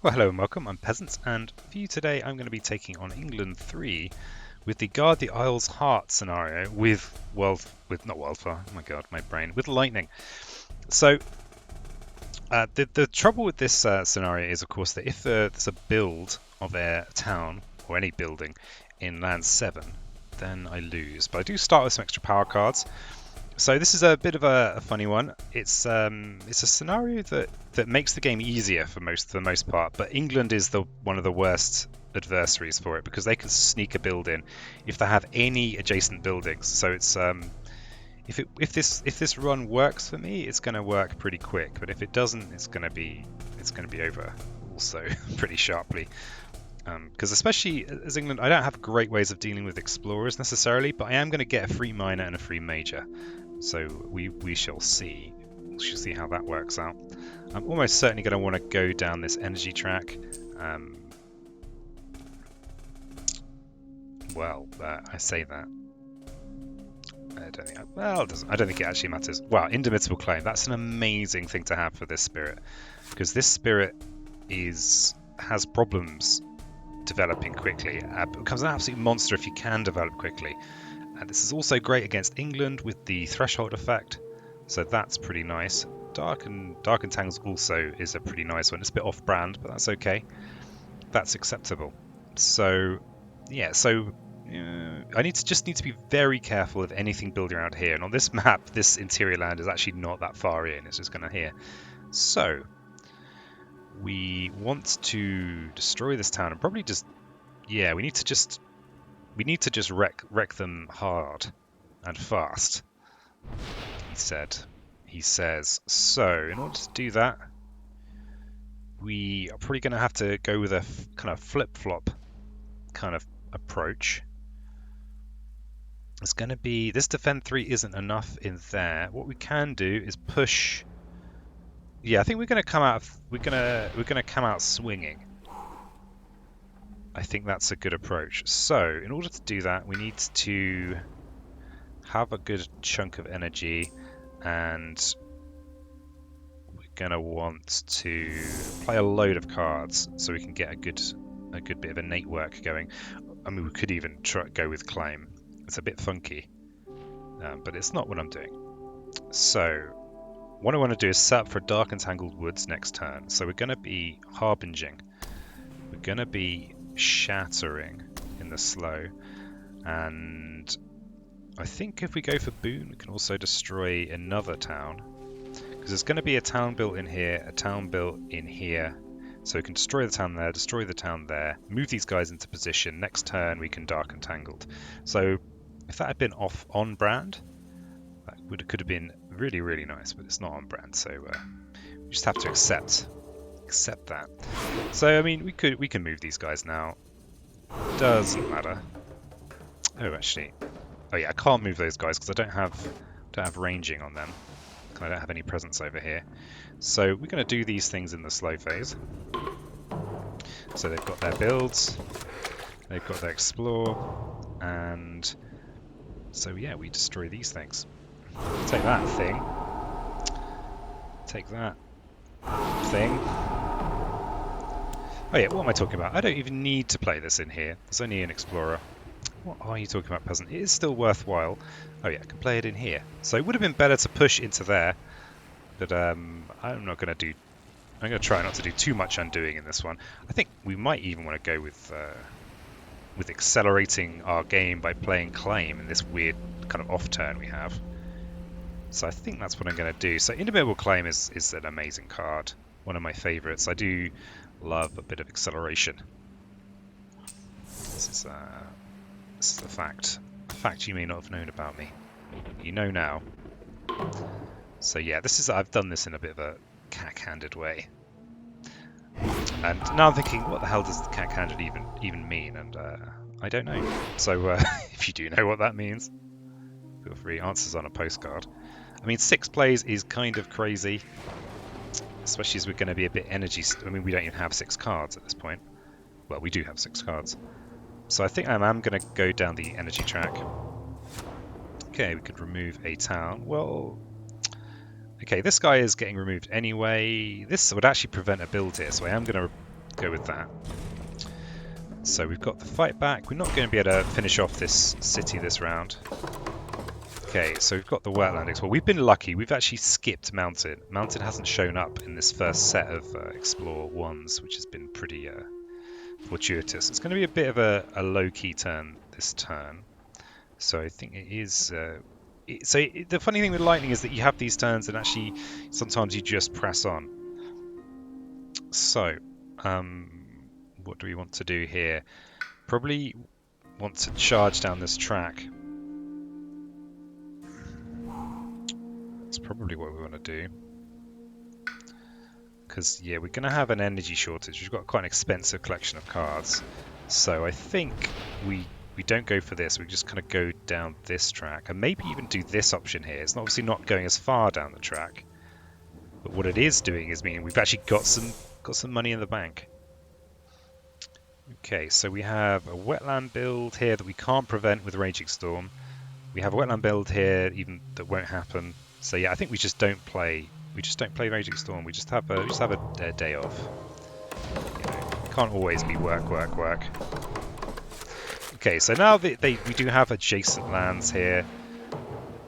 Well, hello and welcome, I'm Peasants, and for you today I'm going to be taking on England 3 with the Guard the Isles Heart scenario with not wildfire, oh my god, my brain, with lightning. So, the trouble with this scenario is, of course, that if there's a build of a town, or any building, in land 7, then I lose. But I do start with some extra power cards. So this is a bit of a funny one. It's a scenario that makes the game easier for the most part, but England is one of the worst adversaries for it because they can sneak a build in if they have any adjacent buildings. So it's if this run works for me, it's going to work pretty quick, but if it doesn't, it's going to be over also pretty sharply. Because especially as England, I don't have great ways of dealing with explorers necessarily, but I am going to get a free minor and a free major. So we shall see. We shall see how that works out. I'm almost certainly going to want to go down this energy track. I say that. I don't think. I don't think it actually matters. Wow, indomitable claim. That's an amazing thing to have for this spirit, because this spirit has problems developing quickly. It becomes an absolute monster if you can develop quickly. And this is also great against England with the threshold effect, so that's pretty nice. Dark and Tangles also is a pretty nice one. It's a bit off-brand, but that's okay. That's acceptable. So yeah, I just need to be very careful of anything building around here. And on this map, this interior land is actually not that far in. It's just kind of here. So we want to destroy this town and probably just, yeah, we need to just wreck them hard and fast. He says. So in order to do that, we are probably going to have to go with a kind of flip-flop kind of approach. It's going to be, this defend 3 isn't enough in there. What we can do is push. Yeah, I think we're going to come out swinging. I think that's a good approach. So, in order to do that, we need to have a good chunk of energy, and we're going to want to play a load of cards so we can get a good bit of innate work going. I mean, we could even go with claim. It's a bit funky, but it's not what I'm doing. So, what I want to do is set up for Dark and Tangled Woods next turn. So we're going to be harbinging. We're going to be shattering in the slow, and I think if we go for Boon, we can also destroy another town, because there's going to be a town built in here, a town built in here, so we can destroy the town there, move these guys into position. Next turn we can Dark and Tangled. So if that had been on brand, that could have been really, really nice, but it's not on brand, so we just have to accept that. So I mean, we can move these guys now. Doesn't matter. Oh, actually, oh yeah, I can't move those guys because I don't have ranging on them. I don't have any presence over here. So we're going to do these things in the slow phase. So they've got their builds, they've got their explore, and so yeah, we destroy these things. Take that thing. Take that thing. Oh yeah, what am I talking about? I don't even need to play this in here. There's only an explorer. What are you talking about, peasant? It is still worthwhile. Oh yeah, I can play it in here. So it would have been better to push into there, but I'm not going to do. I'm going to try not to do too much undoing in this one. I think we might even want to go with accelerating our game by playing claim in this weird kind of off turn we have. So I think that's what I'm going to do. So Indomitable Claim is an amazing card, one of my favourites. I do love a bit of acceleration. This is the fact. A fact you may not have known about me. You know now. So yeah, I've done this in a bit of a cack-handed way. And now I'm thinking, what the hell does the cack-handed even mean? And I don't know. So if you do know what that means, feel free. Answers on a postcard. I mean, 6 plays is kind of crazy, especially as we're going to be a bit energy. I mean, we don't even have 6 cards at this point. Well, we do have 6 cards. So I think I am going to go down the energy track. Okay, we could remove a town. Well, okay, this guy is getting removed anyway. This would actually prevent a build here, so I am going to Go with that. So we've got the fight back. We're not going to be able to finish off this city this round. Okay, so we've got the wetland explore. We've been lucky. We've actually skipped mountain. Mountain hasn't shown up in this first set of explore ones, which has been pretty fortuitous. It's going to be a bit of a low-key turn this turn. So I think it is... the funny thing with lightning is that you have these turns and actually sometimes you just press on. So, what do we want to do here? Probably want to charge down this track. That's probably what we want to do. Because, yeah, we're going to have an energy shortage. We've got quite an expensive collection of cards. So I think we don't go for this. We just kind of go down this track. And maybe even do this option here. It's obviously not going as far down the track. But what it is doing is meaning we've actually got some money in the bank. Okay, so we have a wetland build here that we can't prevent with Raging Storm. We have a wetland build here even that won't happen. So yeah, I think we just don't play. We just don't play Raging Storm. We just have a day off. You know, can't always be work, work, work. Okay, so now we do have adjacent lands here,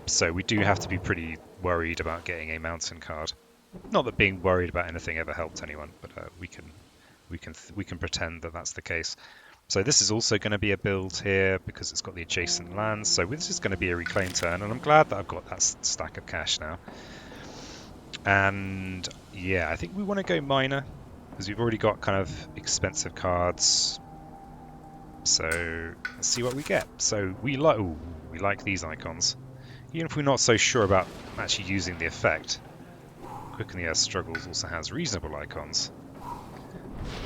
so we do have to be pretty worried about getting a mountain card. Not that being worried about anything ever helped anyone, but we can pretend that that's the case. So this is also going to be a build here because it's got the adjacent lands. So this is going to be a reclaim turn, and I'm glad that I've got that stack of cash now. And yeah, I think we want to go minor because we've already got kind of expensive cards. So let's see what we get. So we like these icons, even if we're not so sure about actually using the effect. Quick in the Earth Struggles also has reasonable icons.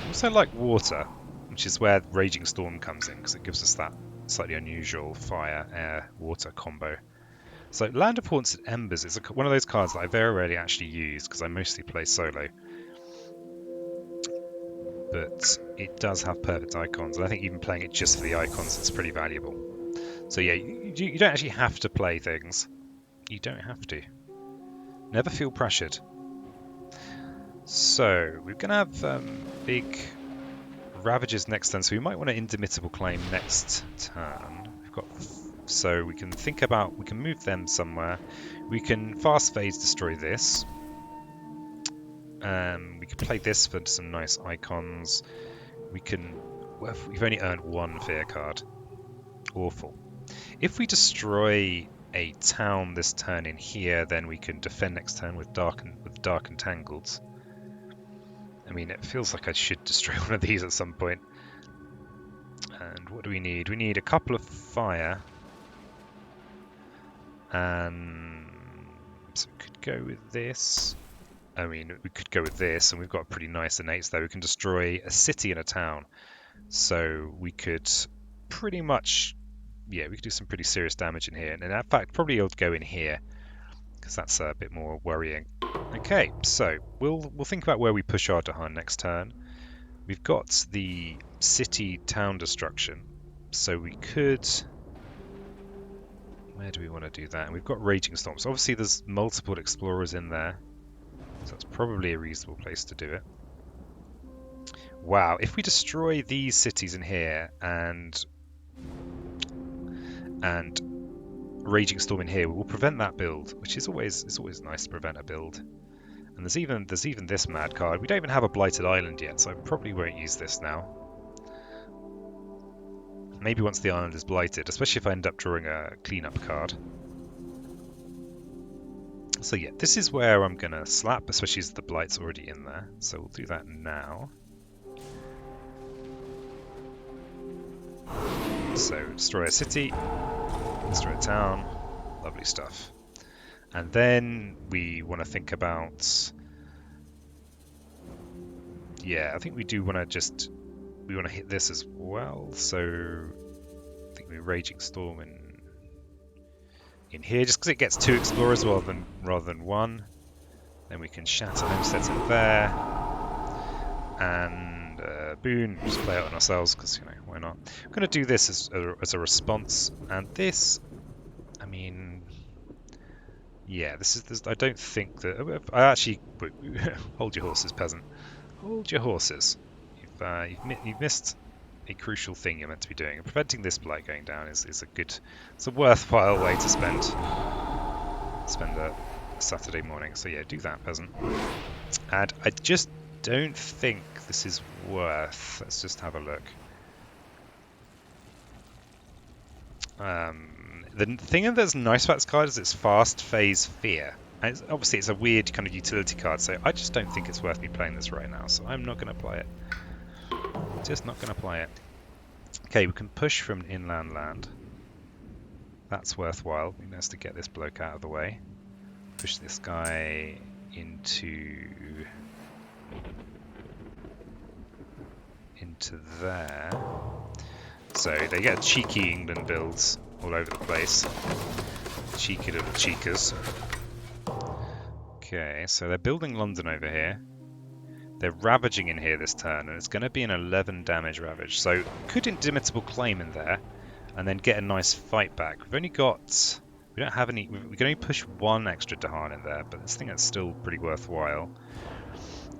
Also like water, which is where Raging Storm comes in because it gives us that slightly unusual fire, air, water combo. So Land of Haunted Embers is one of those cards that I very rarely actually use because I mostly play solo. But it does have perfect icons, and I think even playing it just for the icons is pretty valuable. So yeah, you don't actually have to play things. You don't have to. Never feel pressured. So we're going to have big Ravages next turn, so we might want to Indomitable Claim next turn. We've got, so we can think about, we can move them somewhere. We can Fast Phase destroy this. We can play this for some nice icons. We can... Well, we've only earned one fear card. Awful. If we destroy a town this turn in here, then we can defend next turn with Dark Entangled. I mean, it feels like I should destroy one of these at some point. And what do we need? We need a couple of fire. And so we could go with this. I mean, we could go with this, and we've got pretty nice innates there. We can destroy a city and a town. So we could pretty much, yeah, we could do some pretty serious damage in here. And in fact, probably I'll go in here, because that's a bit more worrying. Okay, so we'll think about where we push our Dahan next turn. We've got the city-town destruction, so we could... Where do we want to do that? And we've got Raging Storms. Obviously, there's multiple explorers in there. So that's probably a reasonable place to do it. Wow, if we destroy these cities in here and Raging Storm in here, we will prevent that build, which is always nice to prevent a build. And there's even this mad card. We don't even have a Blighted Island yet, so I probably won't use this now. Maybe once the island is blighted, especially if I end up drawing a cleanup card. So yeah, this is where I'm going to slap, especially as the blight's already in there. So we'll do that now. So destroy a city, destroy a town, lovely stuff. And then we want to think about... Yeah, I think we do want to just... We want to hit this as well, so I think we're Raging Storm in here, just because it gets 2 explorers rather than 1. Then we can Shatter Homesteads in there, and boom, just play it on ourselves because, you know, why not? I'm going to do this as a response, and this, I mean, yeah, this is. I don't think that I actually hold your horses, peasant. Hold your horses. you've missed a crucial thing you're meant to be doing. And preventing this blight going down is it's a worthwhile way to spend a Saturday morning. So yeah, do that, peasant. And I just don't think this is worth. Let's just have a look. The thing that's nice about this card is it's fast phase fear. And obviously it's a weird kind of utility card, so I just don't think it's worth me playing this right now, so I'm not going to play it. Just not going to play it. Okay, we can push from inland land. That's worthwhile. We need to get this bloke out of the way. Push this guy into there. So they get cheeky England builds all over the place. Cheeky little cheekers. Okay, so they're building London over here. They're ravaging in here this turn, and it's going to be an 11 damage ravage. So could Indomitable Claim in there, and then get a nice fight back. We've only got... We don't have any... We can only push one extra Dahan in there, but I think that's still pretty worthwhile.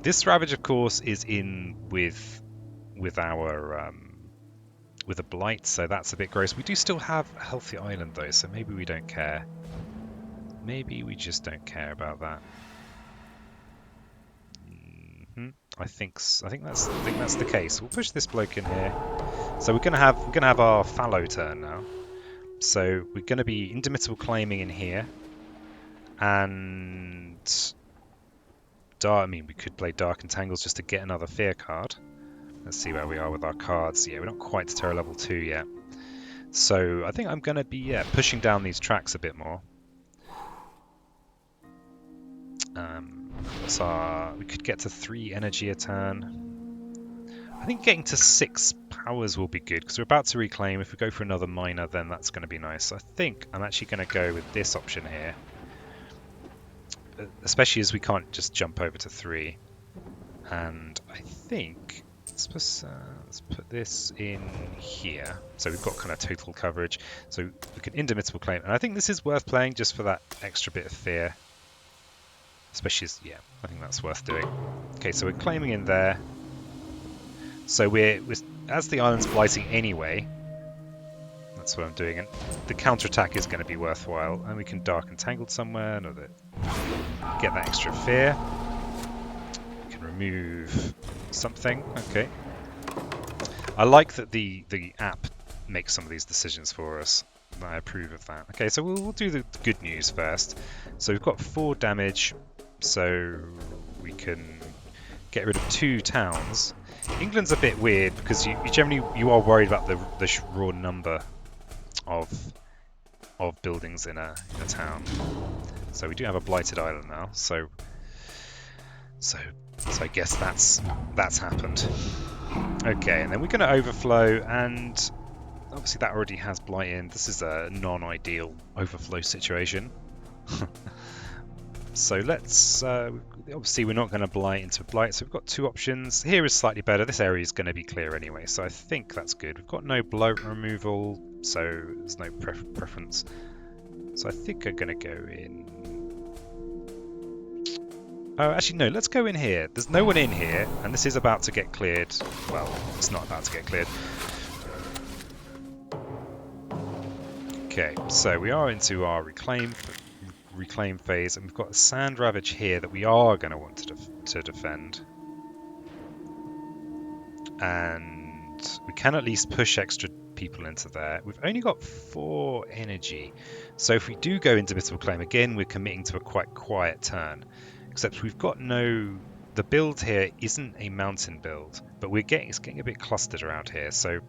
This ravage, of course, is in with our... with a blight, so that's a bit gross. We do still have a healthy island, though, so maybe we don't care. Maybe we just don't care about that. I think that's the case. We'll push this bloke in here. So we're gonna have our fallow turn now. So we're gonna be Indomitable Claiming in here, and I mean, we could play Dark Entangles just to get another fear card. Let's see where we are with our cards. Yeah, we're not quite to terror level 2 yet. So I think I'm gonna be pushing down these tracks a bit more. We could get to 3 energy a turn. I think getting to 6 powers will be good, because we're about to reclaim. If we go for another miner, then that's going to be nice. I think I'm actually going to go with this option here, especially as we can't just jump over to 3. And I think let's put this in here, so we've got kind of total coverage. So we can Indomitable Claim, and I think this is worth playing just for that extra bit of fear. Especially as, yeah, I think that's worth doing. Okay, so we're claiming in there. So we're as the island's blighting anyway, that's what I'm doing. And the counterattack is going to be worthwhile. And we can Dark Entangled somewhere. Get that extra fear. We can remove something. Okay. I like that the app makes some of these decisions for us. I approve of that. Okay, so we'll do the good news first. So we've got 4 damage. So we can get rid of 2 towns. England's a bit weird because you generally are worried about the raw number of buildings in a town. So we do have a blighted island now. So I guess that's happened. Okay, and then we're going to overflow, and obviously that already has blight in. This is a non-ideal overflow situation. So let's, obviously we're not going to blight into blight, so we've got 2 options. Here is slightly better. This area is going to be clear anyway, so I think that's good. We've got no bloat removal, so there's no preference. So I think I'm going to go in... Oh, actually no, let's go in here. There's no one in here, and this is about to get cleared. Well, it's not about to get cleared. Okay, so we are into our reclaim phase, and we've got a sand ravage here that we are going to want to defend, and we can at least push extra people into there. We've only got 4 energy, so if we do go into Indomitable Claim again, we're committing to a quite quiet turn, except we've got the build here isn't a mountain build, but it's getting a bit clustered around here, so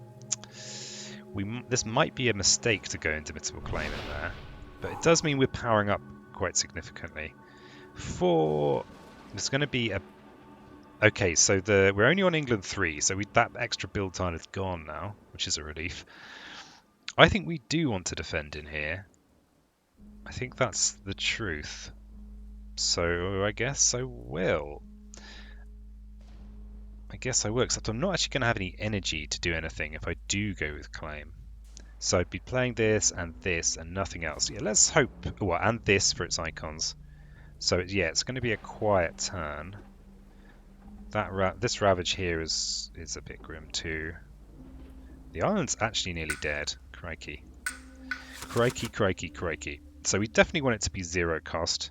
this might be a mistake to go into Indomitable Claim in there. But it does mean we're powering up quite significantly. There's going to be a... Okay, so we're only on England 3, so that extra build time is gone now, which is a relief. I think we do want to defend in here. I think that's the truth. So I guess I will. Except I'm not actually going to have any energy to do anything if I do go with Claim. So I'd be playing this and nothing else. Yeah, let's hope... Well, and this for its icons. So yeah, it's going to be a quiet turn. This ravage here is a bit grim too. The island's actually nearly dead. Crikey. Crikey, crikey, crikey. So we definitely want it to be 0 cost.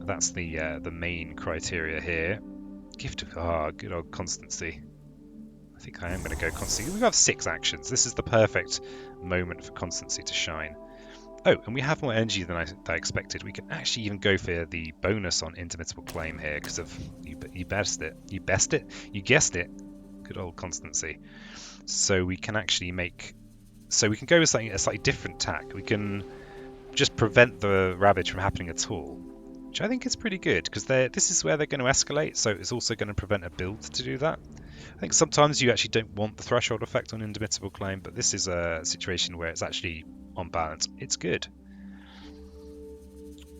That's the main criteria here. Gift of good old constancy. I think I am going to go constancy. We have 6 actions. This is the perfect moment for constancy to shine. Oh, and we have more energy than I expected. We can actually even go for the bonus on Indomitable Claim here because of you guessed it. You guessed it. Good old constancy. So we can actually we can go with a slightly different tack. We can just prevent the ravage from happening at all, which I think is pretty good because this is where they're going to escalate. So it's also going to prevent a build to do that. I think sometimes you actually don't want the threshold effect on Indomitable Claim, but this is a situation where it's actually on balance. It's good.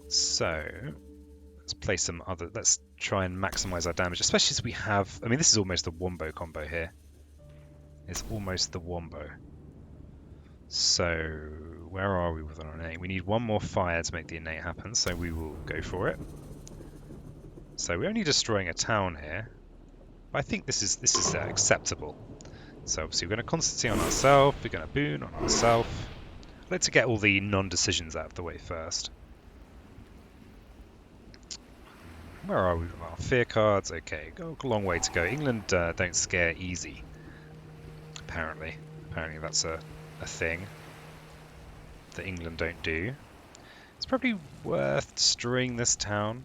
So let's try and maximize our damage, especially as we have, I mean, this is almost a wombo combo here. It's almost the wombo. So where are we with our innate? We need one more fire to make the innate happen, so we will go for it. So we're only destroying a town here. I think this is acceptable. So obviously we're going to constancy on ourselves, we're going to boon on ourselves. Let's get all the non-decisions out of the way first. Where are we with our fear cards? Okay, got a long way to go. England don't scare easy, apparently. Apparently that's a thing that England don't do. It's probably worth destroying this town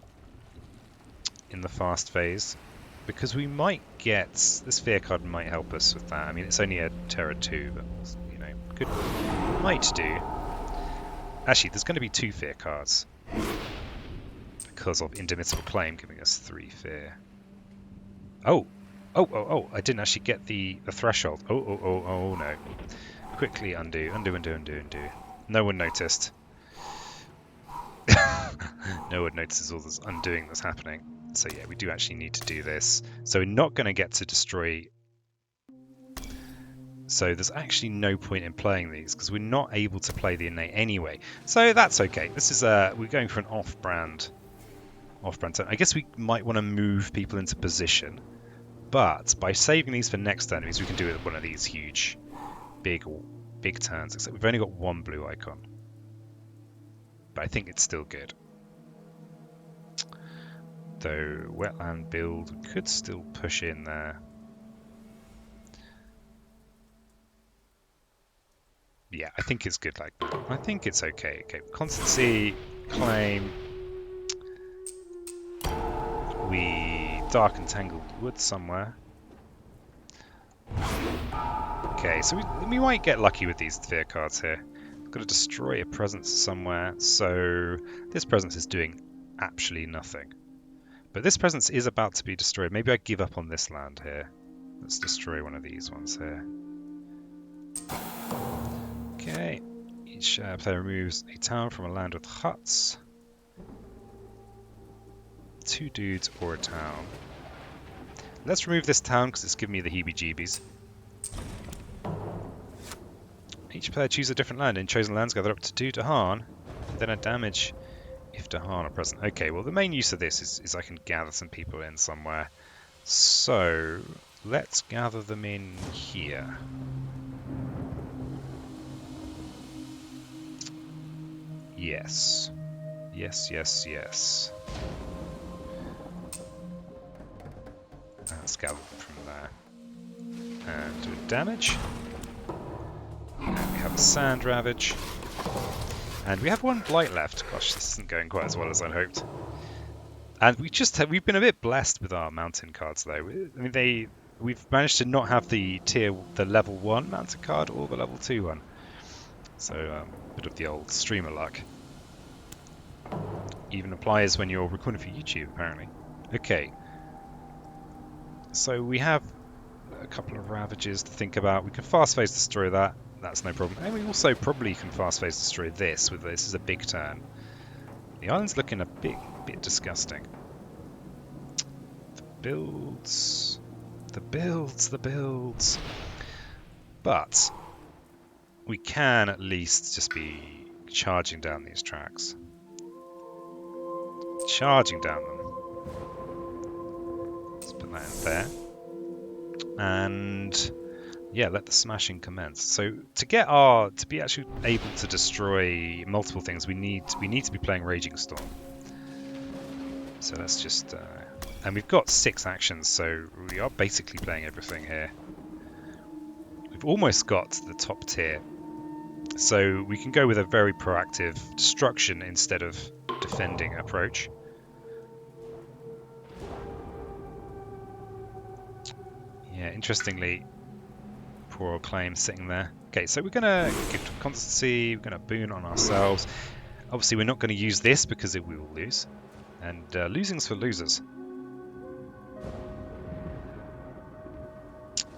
in the fast phase, because we might get... this fear card might help us with that. I mean, it's only a Terror 2, but, you know, might do. Actually, there's going to be 2 fear cards because of Indomitable Claim giving us 3 fear. Oh, I didn't actually get the threshold. Oh, no. Quickly undo. No one noticed. No one notices all this undoing that's happening. So yeah, we do actually need to do this. So we're not going to get to destroy. So there's actually no point in playing these because we're not able to play the innate anyway. So that's okay. This is we're going for an off-brand turn. I guess we might want to move people into position, but by saving these for next turn, means we can do it with one of these huge, big turns. Except we've only got 1 blue icon, but I think it's still good. Though wetland build could still push in there. Yeah, I think it's good like that. I think it's okay. Okay, constancy, claim. We dark and tangled wood somewhere. Okay, so we might get lucky with these fear cards here. We've got to destroy a presence somewhere. So this presence is doing absolutely nothing. But this presence is about to be destroyed. Maybe I give up on this land here. Let's destroy one of these ones here. Okay. Each player removes a town from a land with huts. 2 dudes or a town. Let's remove this town because it's giving me the heebie-jeebies. Each player chooses a different land. In chosen lands, gather up to 2 Dahan, and then a damage if Dahan are present. Okay, well the main use of this is I can gather some people in somewhere. So let's gather them in here. Yes. Yes. Let's gather them from there. And do damage. And we have a sand ravage. And we have 1 blight left. Gosh, this isn't going quite as well as I'd hoped. And we've been a bit blessed with our mountain cards though. I mean, we've managed to not have the level 1 mountain card or the level 2 one. So a bit of the old streamer luck. Even applies when you're recording for YouTube, apparently. Okay. So we have a couple of ravages to think about. We can fast phase destroy that. That's no problem. And we also probably can fast phase destroy this. This is a big turn. The island's looking a bit disgusting. The builds. But we can at least just be charging down these tracks. Charging down them. put that in there. And yeah, let the smashing commence. So to be actually able to destroy multiple things, we need to be playing Raging Storm. So let's just and we've got 6 actions, so we are basically playing everything here. We've almost got the top tier, so we can go with a very proactive destruction instead of defending approach. Yeah, interestingly, poor old Claim sitting there. Okay, so we're gonna give constancy, we're gonna boon on ourselves. Obviously we're not going to use this because we will lose, and losing's for losers.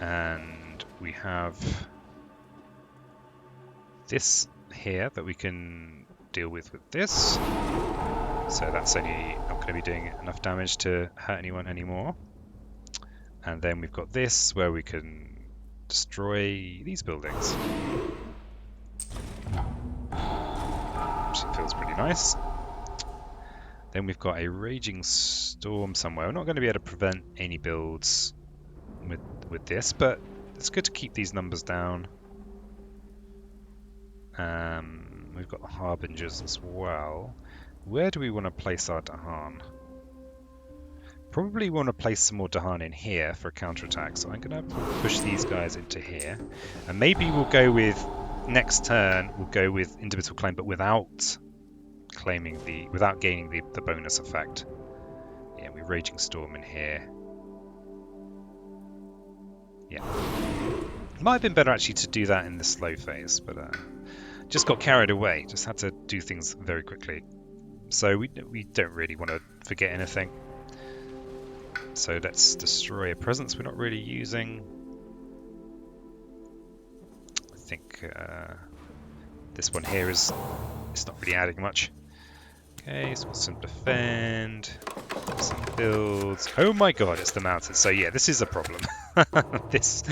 And we have this here that we can deal with this. So that's only not going to be doing enough damage to hurt anyone anymore. And then we've got this where we can destroy these buildings. Which feels pretty nice. Then we've got a Raging Storm somewhere. We're not going to be able to prevent any builds with this, but it's good to keep these numbers down. We've got the Harbingers as well. Where do we want to place our Dahan? Probably want to place some more Dahan in here for a counterattack, so I'm going to push these guys into here. And maybe we'll go with, next turn, we'll go with Indomitable Claim, but without gaining the bonus effect. Yeah, we're Raging Storm in here. Yeah. Might have been better actually to do that in the slow phase, but just got carried away. Just had to do things very quickly. So we don't really want to forget anything. So let's destroy a presence we're not really using. I think this one here it's not really adding much. Okay, so some defend, some builds. Oh my god, it's the mountains. So yeah, this is a problem. this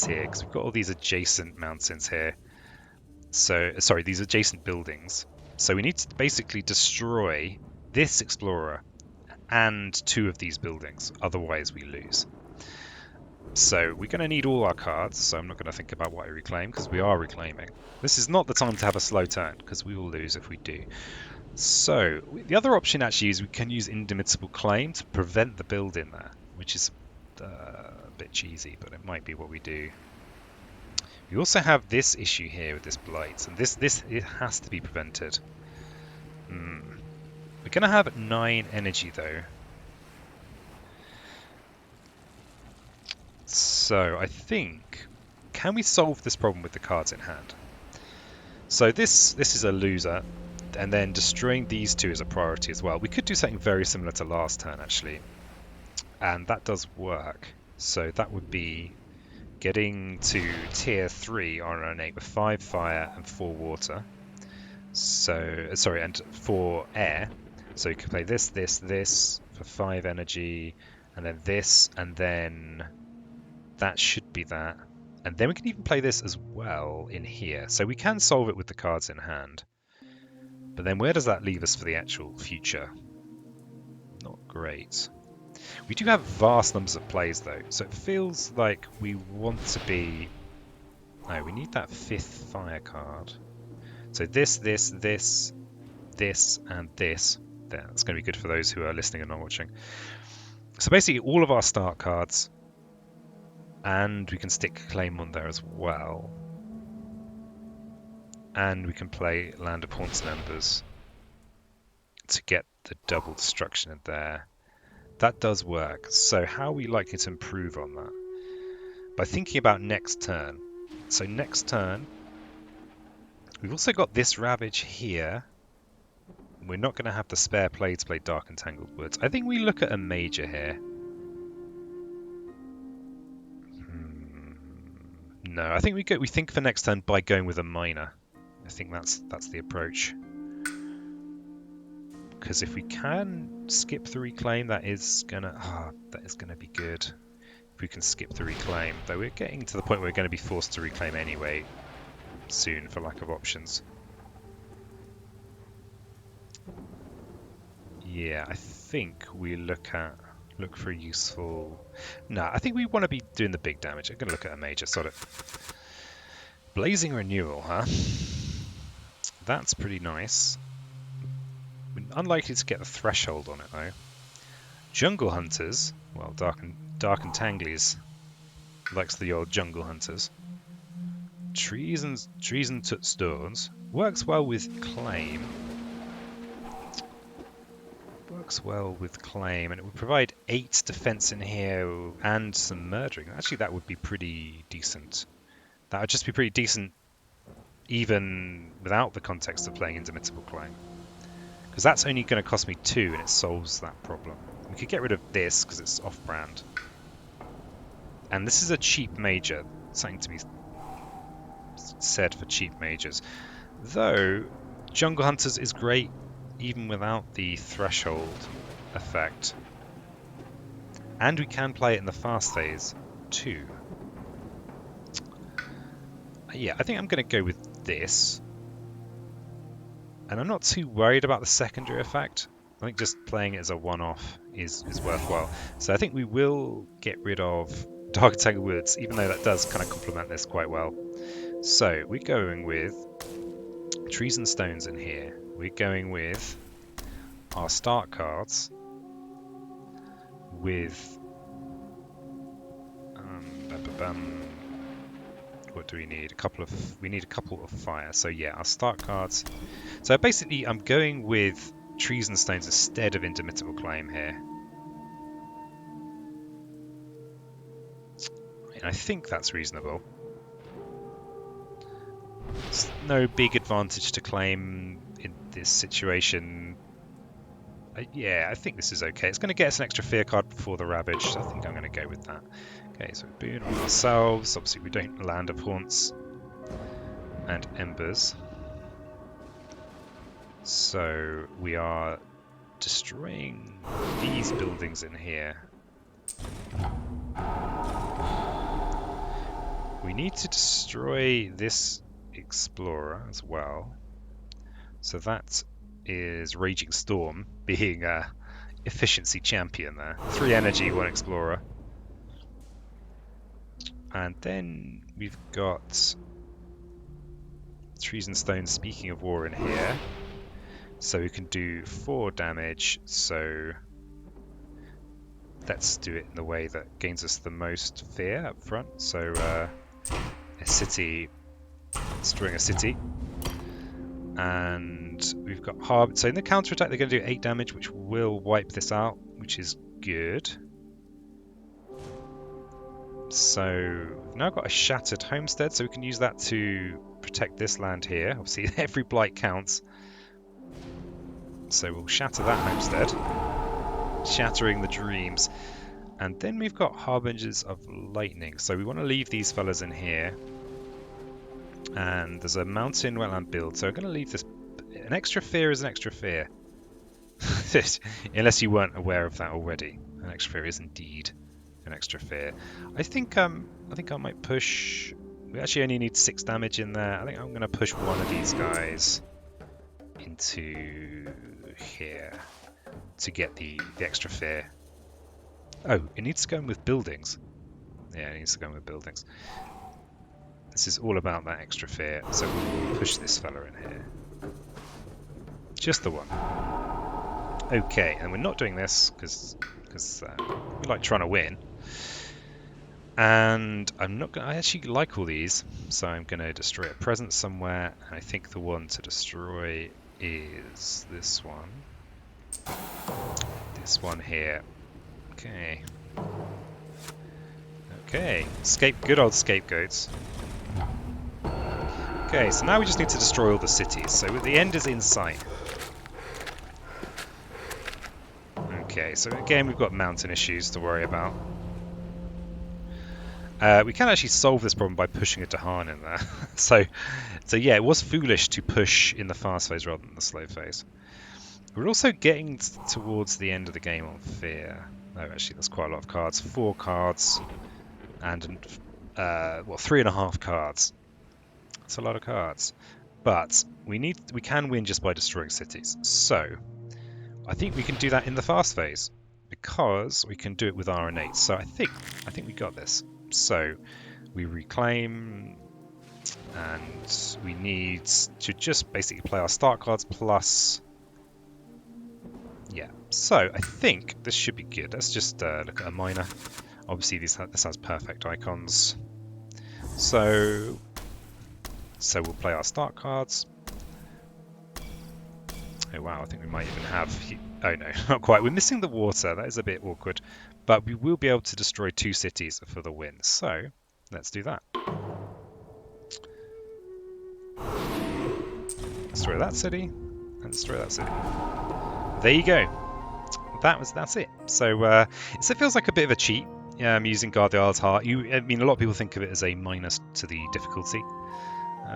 here, because we've got all these adjacent mountains here. So sorry, these adjacent buildings. So we need to basically destroy this explorer and 2 of these buildings, otherwise we lose. So we're going to need all our cards, so I'm not going to think about what I reclaim, because we are reclaiming. This is not the time to have a slow turn, because we will lose if we do. So the other option actually is we can use Indomitable Claim to prevent the build in there, which is a bit cheesy, but it might be what we do. We also have this issue here with this Blight, and this it has to be prevented. We're going to have 9 energy though. So I think, can we solve this problem with the cards in hand? So this is a loser, and then destroying these 2 is a priority as well. We could do something very similar to last turn actually, and that does work. So that would be getting to tier 3 on an 8 with 5 fire and 4 water. So sorry, and 4 air. So you can play this for 5 energy, and then this, and then that should be that. And then we can even play this as well in here. So we can solve it with the cards in hand. But then where does that leave us for the actual future? Not great. We do have vast numbers of plays though, so it feels like we want to be... No, we need that 5th fire card. So this, and this. That's going to be good for those who are listening and not watching. So basically all of our start cards, and we can stick Claim on there as well. And we can play Land of Haunts and Embers to get the double destruction in there. That does work. So how are we likely to improve on that? By thinking about next turn. So next turn, we've also got this Ravage here. We're not going to have the spare play to play Dark and Tangled Woods. I think we look at a major here. No, I think we think for next turn by going with a minor. I think that's the approach. Because if we can skip the reclaim, that is gonna be good. If we can skip the reclaim, though we're getting to the point where we're going to be forced to reclaim anyway soon for lack of options. Yeah, I think we look at Look for a useful... No, I think we want to be doing the big damage. I'm going to look at a major, sort of. Blazing Renewal, huh? That's pretty nice. We're unlikely to get the threshold on it, though. Jungle Hunters. Well, Dark and Tanglies likes the old Jungle Hunters. Trees and Stones. Works well with Claim. Works well with Claim, and it would provide 8 defense in here and some murdering. Actually, that would be pretty decent. That would just be pretty decent even without the context of playing Indomitable Claim. Because that's only going to cost me 2 and it solves that problem. We could get rid of this because it's off-brand. And this is a cheap major. Something to be said for cheap majors. Though, Jungle Hunters is great even without the threshold effect. And we can play it in the fast phase too. Yeah, I think I'm going to go with this. And I'm not too worried about the secondary effect. I think just playing it as a one-off is worthwhile. So I think we will get rid of Dark Tangle Woods, even though that does kind of complement this quite well. So we're going with Trees and Stones in here. We're going with our start cards with what do we need? We need a couple of fire. So yeah, our start cards. So basically I'm going with Trees and Stones instead of Indomitable Claim here. And I think that's reasonable. There's no big advantage to Claim in this situation. Yeah, I think this is okay. It's going to get us an extra fear card before the Ravage, so I think I'm going to go with that. Okay, so Boon on ourselves. Obviously we don't land of Haunts and Embers. So we are destroying these buildings in here. We need to destroy this Explorer as well. So that is Raging Storm being a efficiency champion there. 3 energy, 1 Explorer. And then we've got Trees and Stones, speaking of war, in here. So we can do 4 damage, so let's do it in the way that gains us the most fear up front. So a city, destroying a city. And we've got Harbour. So in the counter-attack they're going to do 8 damage, which will wipe this out, which is good. So we've now got a Shattered Homestead, so we can use that to protect this land here. Obviously every blight counts. So we'll shatter that homestead, shattering the dreams. And then we've got Harbingers of Lightning. So we want to leave these fellas in here. And there's a mountain wetland build, so I'm going to leave this. An extra fear is an extra fear. Unless you weren't aware of that already. An extra fear is indeed an extra fear. I think I might push. We actually only need 6 damage in there. I think I'm going to push one of these guys into here to get the extra fear. Oh, it needs to go in with buildings. Yeah, it needs to go in with buildings. This is all about that extra fear, so we'll push this fella in here. Just the one. Okay, and we're not doing this because we like trying to win. And I'm not going. I actually like all these, so I'm going to destroy a presence somewhere. And I think the one to destroy is this one. This one here. Okay. Okay. Good old scapegoats. Okay, so now we just need to destroy all the cities. So the end is in sight. Okay, so again we've got mountain issues to worry about. We can actually solve this problem by pushing a Dahan in there. so yeah, it was foolish to push in the fast phase rather than the slow phase. We're also getting towards the end of the game on fear. No, actually that's quite a lot of cards. 4 cards and 3.5 cards. That's a lot of cards. But we can win just by destroying cities. So I think we can do that in the fast phase. because we can do it with our innate. So I think we got this. So we reclaim, and we need to just basically play our start cards plus. Yeah. So I think this should be good. Let's just look at a minor. Obviously, this has perfect icons. So we'll play our start cards. Oh wow, I think we might even have... Oh no, not quite. We're missing the water. That is a bit awkward. But we will be able to destroy 2 cities for the win. So let's do that. Destroy that city, and destroy that city. There you go. That's it. So it feels like a bit of a cheat. Using Guard the Isles Heart. I mean, a lot of people think of it as a minus to the difficulty,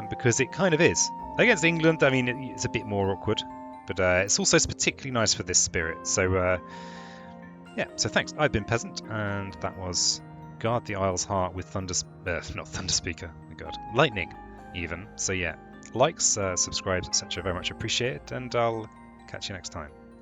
because it kind of is. Against England, I mean, it's a bit more awkward, but it's also particularly nice for this spirit. So yeah. So thanks. I've been Peasant, and that was Guard the Isles Heart with not Thunderspeaker. Oh my God, Lightning, even. So yeah, likes, subscribes, etc. Very much appreciated, and I'll catch you next time.